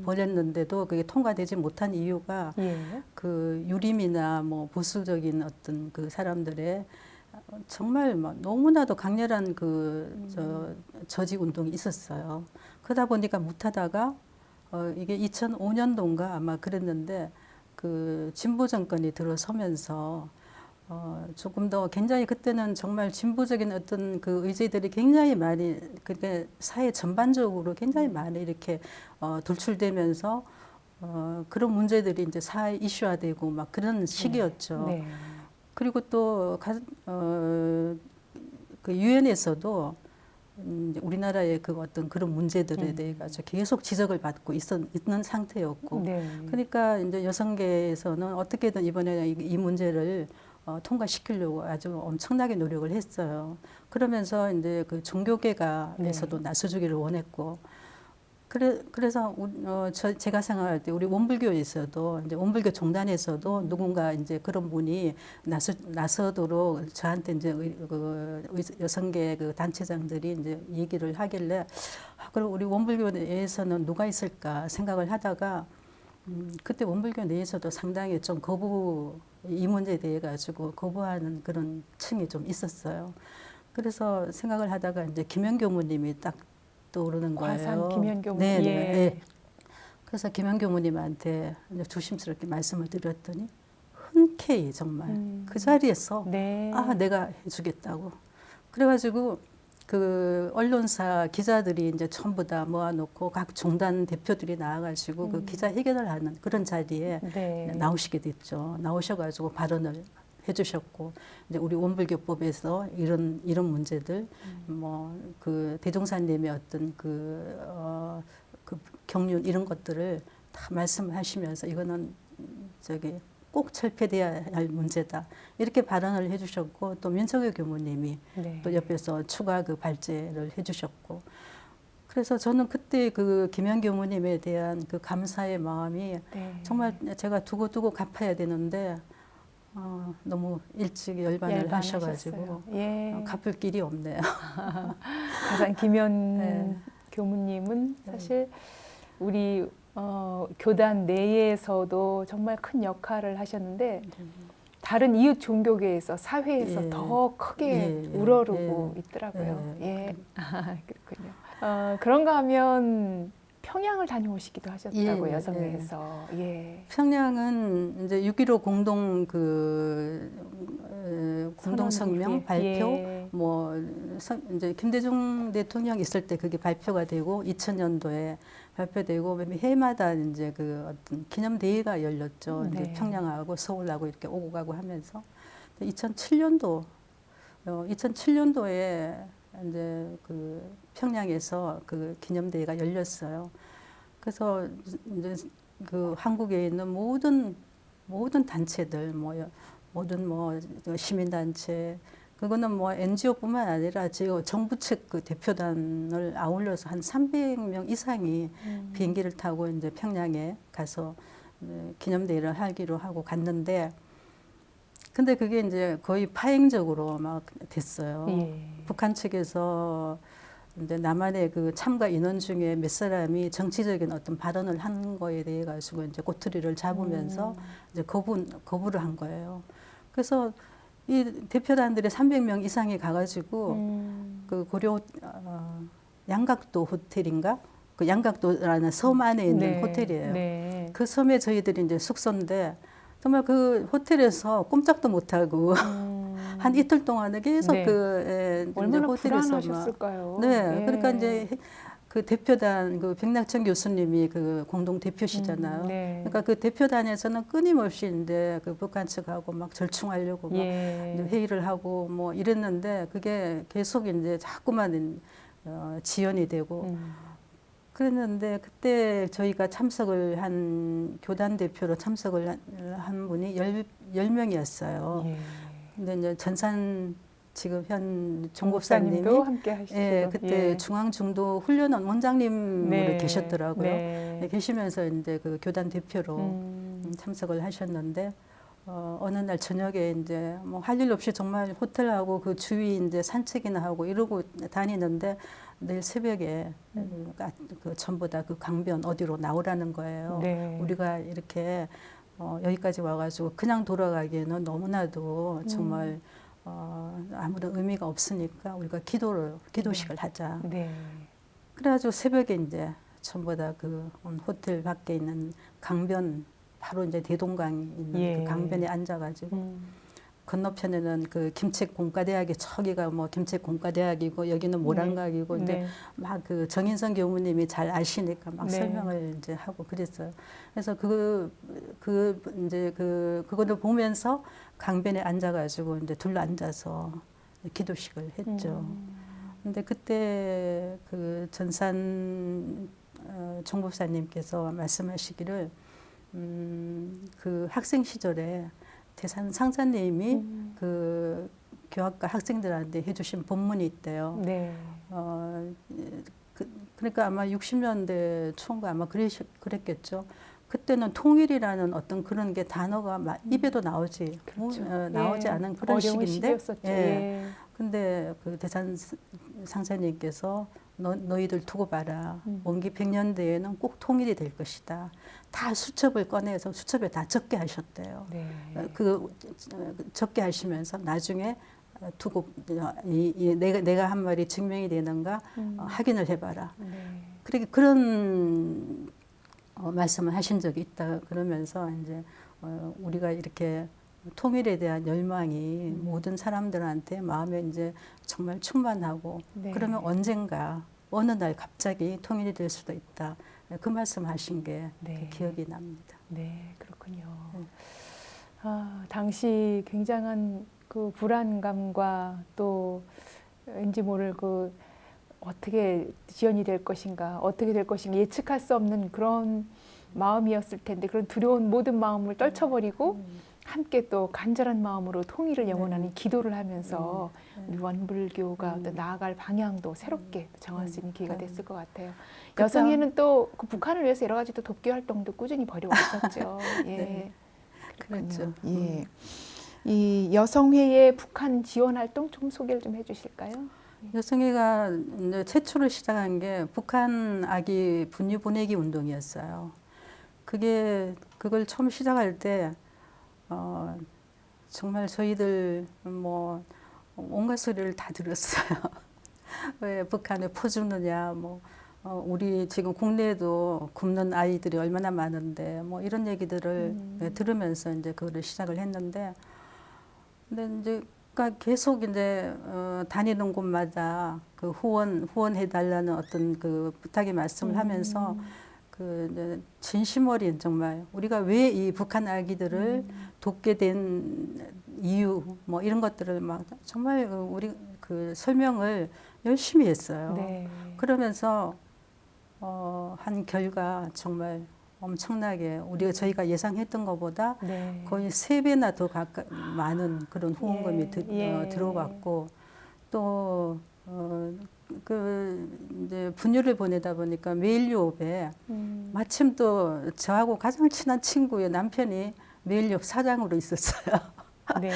벌였는데도 그게 통과되지 못한 이유가 그 유림이나 뭐 보수적인 어떤 그 사람들의 정말 막 너무나도 강렬한 그 저지 운동이 있었어요. 그러다 보니까 못하다가 이게 2005년도인가 아마 그랬는데 그 진보 정권이 들어서면서 조금 더 굉장히 그때는 정말 진보적인 어떤 그 의제들이 굉장히 많이 그게 사회 전반적으로 굉장히 많이 이렇게 돌출되면서 그런 문제들이 이제 사회 이슈화되고 막 그런 시기였죠. 네. 그리고 또 그 유엔에서도 우리나라의 그 어떤 그런 문제들에 대해서 계속 지적을 받고 있는 상태였고, 그러니까 이제 여성계에서는 어떻게든 이번에 이 문제를 통과시키려고 아주 엄청나게 노력을 했어요. 그러면서 이제 그 종교계가에서도 나서주기를 원했고, 그래서 제가 생각할 때 우리 원불교에서도 이제 원불교 종단에서도 누군가 이제 그런 분이 나서도록 저한테 이제 여성계 그 단체장들이 이제 얘기를 하길래 그럼 우리 원불교 내에서는 누가 있을까 생각을 하다가 그때 원불교 내에서도 상당히 좀 이 문제에 대해 가지고 거부하는 그런 층이 좀 있었어요. 그래서 생각을 하다가 이제 김현 교무님이 딱 떠오르는 거예요. 과산 김현 교무. 네, 예. 네. 그래서 김현 교무님한테 이제 조심스럽게 말씀을 드렸더니 흔쾌히 정말 그 자리에서 네. 내가 해주겠다고. 그래가지고 그 언론사 기자들이 이제 전부 다 모아놓고 각 종단 대표들이 나와가지고 그 기자 회견을 하는 그런 자리에 네. 나오시게 됐죠. 나오셔가지고 발언을 해주셨고 이제 우리 원불교법에서 이런 문제들 뭐 그 대종사님의 어떤 그 경륜 이런 것들을 다 말씀하시면서 이거는 꼭 철폐돼야 할 문제다 이렇게 발언을 해주셨고 또 민석유 교무님이 네. 또 옆에서 추가 그 발제를 해주셨고 그래서 저는 그때 그 김현 교무님에 대한 그 감사의 마음이 네. 정말 제가 두고두고 갚아야 되는데 너무 일찍 열반을 하셔가지고 예. 갚을 길이 없네요. 가장 김현 네. 교무님은 사실 우리 교단 내에서도 정말 큰 역할을 하셨는데 다른 이웃 종교계에서 사회에서 예. 더 크게 예. 우러르고 예. 있더라고요. 예. 예. 그렇군요. 그런가 하면 평양을 다녀오시기도 하셨다고 예. 여성회에서. 예. 평양은 이제 6.15 공동 성명 발표 예. 뭐 이제 김대중 대통령 있을 때 그게 발표가 되고 2000년도에 발표되고 해마다 이제 그 어떤 기념 대회가 열렸죠. 네. 이제 평양하고 서울하고 이렇게 오고 가고 하면서 2007년도에 이제 그 평양에서 그 기념 대회가 열렸어요. 그래서 이제 그 한국에 있는 모든 단체들 모든 시민단체 그거는 뭐 NGO뿐만 아니라 지금 정부 측 그 대표단을 아울러서 한 300명 이상이 비행기를 타고 이제 평양에 가서 기념대회를 하기로 하고 갔는데 근데 그게 이제 거의 파행적으로 막 됐어요. 예. 북한 측에서 이제 남한의 그 참가 인원 중에 몇 사람이 정치적인 어떤 발언을 한 거에 대해 가지고 이제 꼬투리를 잡으면서 이제 거부를 한 거예요. 그래서 이 대표단들이 300명 이상이 가가지고 그 고려 양각도 호텔인가 그 양각도라는 섬 안에 있는 네. 호텔이에요. 네. 그 섬에 저희들이 이제 숙소인데 정말 그 호텔에서 꼼짝도 못 하고 한 이틀 동안에 계속 네. 얼마나 불안하셨을까요? 네, 예. 그러니까 이제 그 대표단 그 백낙천 교수님이 그 공동 대표시잖아요. 네. 그러니까 그 대표단에서는 끊임없이 이제 그 북한 측하고 막 절충하려고 막 예. 회의를 하고 뭐 이랬는데 그게 계속 이제 자꾸만 지연이 되고 그랬는데 그때 저희가 참석을 한 교단 대표로 참석을 한 분이 10명이었어요. 예. 근데 이제 전산 지금 현 종목사님도 종목사님이 함께 하시죠. 예, 그때 예. 중앙중도 훈련원 원장님으로 네. 계셨더라고요. 네. 계시면서 이제 그 교단 대표로 참석을 하셨는데 어느 날 저녁에 이제 뭐 할 일 없이 정말 호텔하고 그 주위 이제 산책이나 하고 이러고 다니는데 내일 새벽에 그 전부 다 그 강변 어디로 나오라는 거예요. 네. 우리가 이렇게 여기까지 와가지고 그냥 돌아가기에는 너무나도 정말 아무런 의미가 없으니까 우리가 기도식을 하자. 네. 그래가지고 새벽에 이제 전부 다 그 호텔 밖에 있는 강변 바로 이제 대동강이 있는 예. 그 강변에 앉아가지고 건너편에는 그 김책 공과대학이 저기가 뭐 김책 공과대학이고 여기는 모란각이고 이제 네. 막 그 정인성 교무님이 잘 아시니까 막 네. 설명을 이제 하고 그랬어요. 그래서 그거를 보면서 강변에 앉아가지고 이제 둘러 앉아서 기도식을 했죠. 근데 그때 그 전산 종법사님께서 말씀하시기를 그 학생 시절에 대산 상사님이 그 교학과 학생들한테 해주신 본문이 있대요. 네. 그러니까 아마 60년대 초인가 아마 그랬겠죠. 그때는 통일이라는 어떤 그런 게 단어가 입에도 나오지 그렇죠. 나오지 예. 않은 그런 어려운 시기인데. 시기였었죠. 예. 예. 근데 그 대산 상사님께서 너희들 두고 봐라. 원기 100년 뒤에는 꼭 통일이 될 것이다. 다 수첩을 꺼내서 수첩에 다 적게 하셨대요. 네. 그 적게 하시면서 나중에 두고 내가 한 말이 증명이 되는가 확인을 해봐라. 네. 그렇게 그런 말씀을 하신 적이 있다. 그러면서 이제 우리가 이렇게 통일에 대한 열망이 모든 사람들한테 마음에 이제 정말 충만하고 네. 그러면 언젠가 어느 날 갑자기 통일이 될 수도 있다. 그 말씀하신 게 네. 기억이 납니다. 네, 그렇군요. 당시 굉장한 그 불안감과 또 왠지 모를 그 어떻게 지연이 될 것인가, 어떻게 될 것인가 예측할 수 없는 그런 마음이었을 텐데 그런 두려운 모든 마음을 떨쳐버리고 함께 또 간절한 마음으로 통일을 영원하는 기도를 하면서 우리 원불교가 또 나아갈 방향도 새롭게 정할 수 있는 기회가 됐을 것 같아요. 여성회는 또 그 북한을 위해서 여러 가지 또 돕기 활동도 꾸준히 벌여왔었죠. 예, 네. 그렇죠. 예. 이 여성회의 북한 지원 활동 좀 소개를 좀 해주실까요? 여성회가 이제 최초로 시작한 게 북한 아기 분유 보내기 운동이었어요. 그걸 처음 시작할 때 정말 저희들 뭐 온갖 소리를 다 들었어요. 왜 북한에 퍼주느냐, 뭐 우리 지금 국내에도 굶는 아이들이 얼마나 많은데 뭐 이런 얘기들을 들으면서 이제 그거를 시작을 했는데, 근데 이제 그러니까 계속 이제 다니는 곳마다 그 후원해 달라는 어떤 그 부탁의 말씀을 하면서 그 이제 진심 어린 정말 우리가 왜 이 북한 아기들을 돕게 된 이유 뭐 이런 것들을 막 정말 우리 그 설명을 열심히 했어요. 네. 그러면서 한 결과 정말 엄청나게 저희가 예상했던 것보다 네. 거의 3배나 더 많은 그런 후원금이 예. 들어왔고 또 이제 분유를 보내다 보니까 메일유업에 마침 또 저하고 가장 친한 친구의 남편이 메일유업 사장으로 있었어요. 네.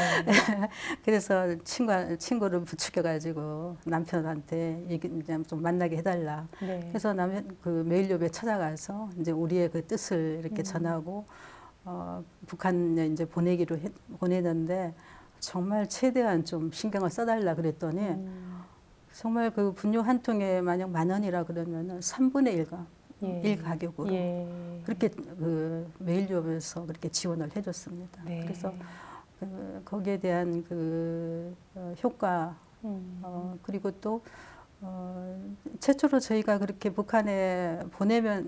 그래서 친구를 부추겨가지고 남편한테 이제 좀 만나게 해달라. 네. 그래서 그 메일유업에 찾아가서 이제 우리의 그 뜻을 이렇게 전하고 북한에 이제 보내는데 정말 최대한 좀 신경을 써달라 그랬더니 정말 그 분유 한 통에 만약 10,000원이라 그러면은 3분의 1가 예. 1 가격으로 예. 그렇게 그 메일유업에서 그렇게 지원을 해줬습니다. 네. 그래서 거기에 대한 그 효과 그리고 또 최초로 저희가 그렇게 북한에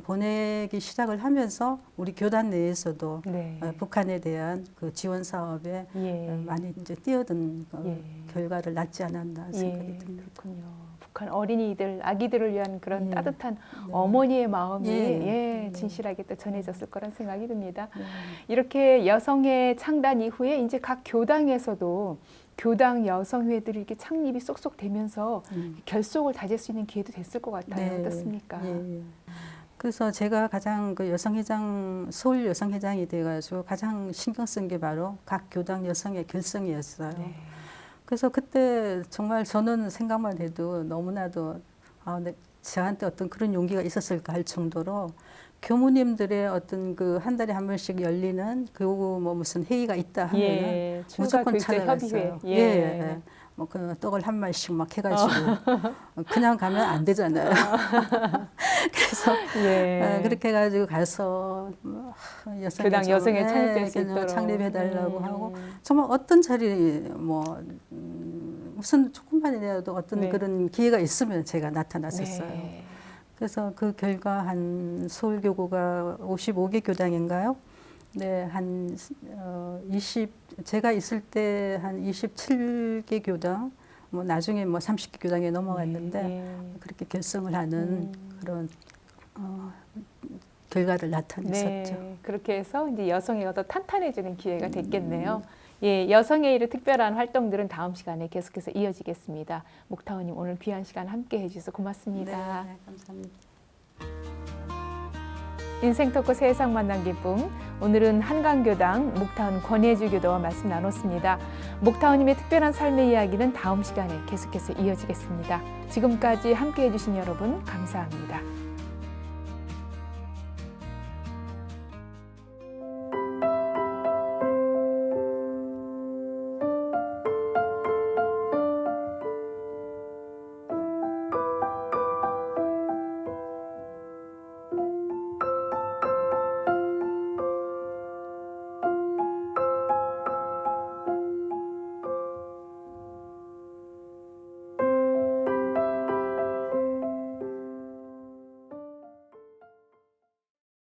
보내기 시작을 하면서 우리 교단 내에서도 네. 북한에 대한 그 지원 사업에 예. 많이 이제 뛰어든 예. 결과를 낳지 않았나 생각이 듭니다. 그렇군요. 북한 어린이들, 아기들을 위한 그런 예. 따뜻한 네. 어머니의 마음이 예. 진실하게 또 전해졌을 거란 생각이 듭니다. 네. 이렇게 여성회 창단 이후에 이제 각 교당에서도 교당 여성회들이 이렇게 창립이 쏙쏙 되면서 결속을 다질 수 있는 기회도 됐을 것 같아요. 네. 어떻습니까? 예. 그래서 제가 가장 그 여성회장, 서울 여성회장이 돼가지고 가장 신경 쓴 게 바로 각 교당 여성회 결성이었어요. 네. 그래서 그때 정말 저는 생각만 해도 너무나도 저한테 어떤 그런 용기가 있었을까 할 정도로 교무님들의 어떤 그 한 달에 한 번씩 열리는 뭐 무슨 회의가 있다 하면은 예. 무조건 출가 교육제 찾아갔어요. 협의회. 예. 뭐 그 떡을 한 마리씩 막 해가지고 그냥 가면 안 되잖아요. 그래서 예. 그렇게 해가지고 가서 교당 여성회 창립될 수 있도록 창립해달라고 하고 정말 어떤 자리 뭐 무슨 조금만이라도 어떤 네. 그런 기회가 있으면 제가 나타났었어요. 네. 그래서 그 결과 한 서울교구가 55개 교당인가요? 네, 한 제가 있을 때 한 27개 교당, 뭐 나중에 뭐 30개 교당에 넘어갔는데 그렇게 결성을 하는 그런 결과를 나타냈었죠. 네, 그렇게 해서 이제 여성회가 더 탄탄해지는 기회가 됐겠네요. 예, 여성의 일의 특별한 활동들은 다음 시간에 계속해서 이어지겠습니다. 목타원님 오늘 귀한 시간 함께 해주셔서 고맙습니다. 네, 감사합니다. 인생 토크 세상 만난 기쁨. 오늘은 한강교당 목타운 권혜주 교도와 말씀 나눴습니다. 목타원님의 특별한 삶의 이야기는 다음 시간에 계속해서 이어지겠습니다. 지금까지 함께 해주신 여러분 감사합니다.